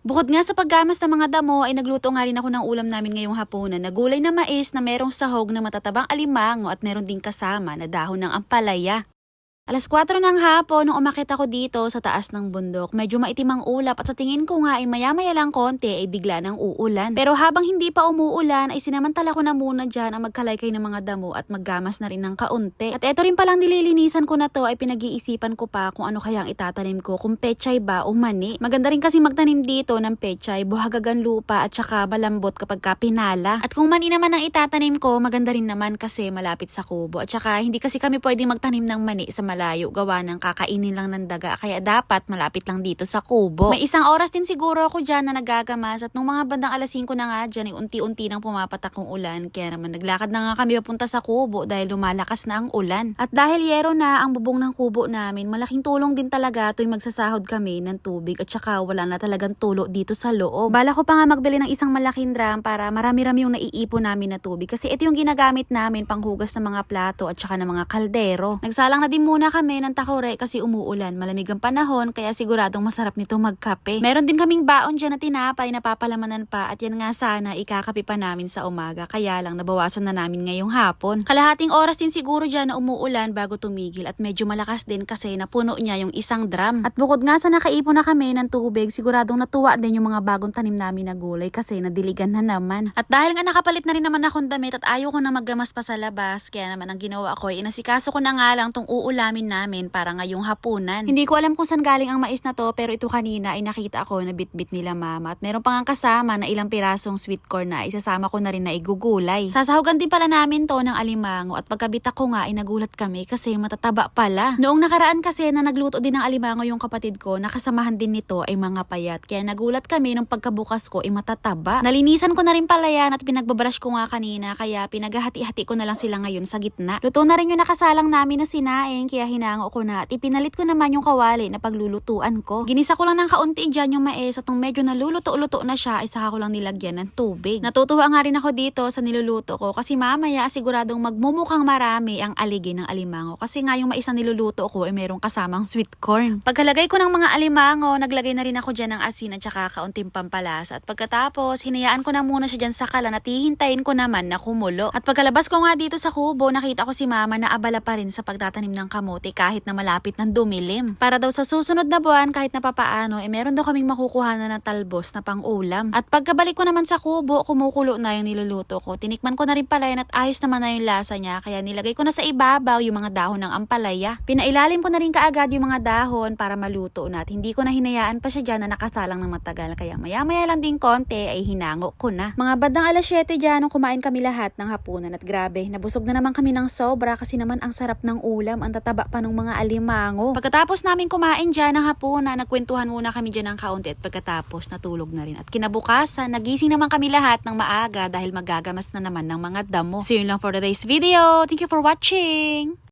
Bukod nga sa paggamas ng mga damo ay nagluto nga rin ako ng ulam namin ngayong hapunan na gulay na mais na merong sahog na matatabang alimango at meron ding kasama na dahon ng ampalaya. 4:00 ng hapon nung umakyat ako dito sa taas ng bundok. Medyo maitim ang ulap at sa tingin ko nga ay maya-maya lang konti ay bigla nang uulan. Pero habang hindi pa umuulan ay sinamantala ko na muna dyan ang magkalaykay ng mga damo at maggamas na rin ng kaunti. At eto rin palang nililinisan ko na to ay pinag-iisipan ko pa kung ano kayang itatanim ko, kung pechay ba o mani. Maganda rin kasi magtanim dito ng pechay, buhagagan lupa at saka malambot kapag pinala. At kung mani naman ang itatanim ko, maganda rin naman kasi malapit sa kubo. At saka hindi kasi kami pwedeng magtanim ng mani sa malayo, gawa ng kakainin lang ng daga, kaya dapat malapit lang dito sa kubo. May isang oras din siguro ako dyan na nagagamas at nung mga bandang 5:00 na nga dyan ay unti-unti nang pumapatak ang ulan, kaya naman naglakad na nga kami papunta sa kubo dahil lumalakas na ang ulan. At dahil yero na ang bubong ng kubo namin, malaking tulong din talaga tuwing magsasahod kami ng tubig at saka wala na talagang tulo dito sa loob. Bala ko pa nga magbili ng isang malaking drum para marami-rami yung naiipon namin na tubig kasi ito yung ginagamit namin panghugas ng mga plato at saka ng mga kaldero. Nagsalang na din muna kami ng takore kasi umuulan, malamig ang panahon kaya siguradong masarap nito magkape. Meron din kaming baon dyan na tinapay na papalamanan pa at yan nga sana ikakape pa namin sa umaga, kaya lang nabawasan na namin ngayong hapon. Kalahating oras din siguro dyan na umuulan bago tumigil at medyo malakas din kasi napuno niya yung isang drum. At bukod nga sa nakaipon na kami ng tubig, siguradong natuwa din yung mga bagong tanim namin na gulay kasi nadiligan na naman. At dahil nga nakapalit na rin naman akong damit at ayaw ko na maggamas pa sa labas, kaya naman ang ginawa ko ay inasikaso ko na nga lang tong uulamin namin para ngayong hapunan. Hindi ko alam kung saan galing ang mais na to, pero ito kanina ay nakita ko na bitbit nila mama at meron pang kasama na ilang pirasong sweet corn na isasama ko na rin na igugulay. Sasahugan din pala namin to ng alimango at pagkabitak ko nga ay nagulat kami kasi matataba pala. Noong nakaraan kasi na nagluto din ng alimango yung kapatid ko, nakasamahan din nito ay mga payat, kaya nagulat kami nung pagkabukas ko ay matataba. Nalinisan ko na rin pala yan at pinagbabrush ko nga kanina, kaya pinaghati-hati ko na lang sila ngayon sa gitna. Luto na rin yung nakasalang namin na sinaing, kaya hinango ko na at ipinalit ko naman yung kawali na paglulutuan ko. Ginisa ko lang ng kaunti dyan yung mais at nung medyo naluluto-luto na siya ay saka ko lang nilagyan ng tubig. Natutuwa nga rin ako dito sa niluluto ko kasi mamaya siguradong magmumukhang marami ang aligi ng alimango kasi nga yung mais na niluluto ko ay merong kasamang sweet corn. Pagkalagay ko ng mga alimango, naglagay na rin ako dyan ng asin at saka kaunting pampalasa at pagkatapos hinayaan ko na muna siya dyan sa kalan at hihintayin ko naman na kumulo. At pagkalabas ko nga dito sa kubo, nakita ko si mama na abala pa rin sa pagtatanim ng kamote kahit na malapit ng dumilim. Para daw sa susunod na buwan kahit na papaano meron daw kaming makukuha na talbos na pang-ulam. At pagkabalik ko naman sa kubo, kumukulo na yung niluluto ko. Tinikman ko na rin pala yan at ayos naman na yung lasa niya, kaya nilagay ko na sa ibabaw yung mga dahon ng ampalaya. Pinailalim ko na rin kaagad yung mga dahon para maluto na at hindi ko na hinayaan pa siya dyan na nakasalang ng matagal, kaya maya-maya lang din konti ay hinango ko na. Mga bandang 7:00 dyan nung kumain kami lahat ng hapunan at grabe, nabusog na naman kami ng sobra kasi naman ang sarap ng ulam, ang tataba pa ng mga alimango. Pagkatapos namin kumain dyan ng hapunan, nagkwentuhan muna kami dyan ng kaunti at pagkatapos natulog na rin. At kinabukasan, nagising naman kami lahat ng maaga dahil magagamas na naman ng mga damo. So yun lang for today's video. Thank you for watching!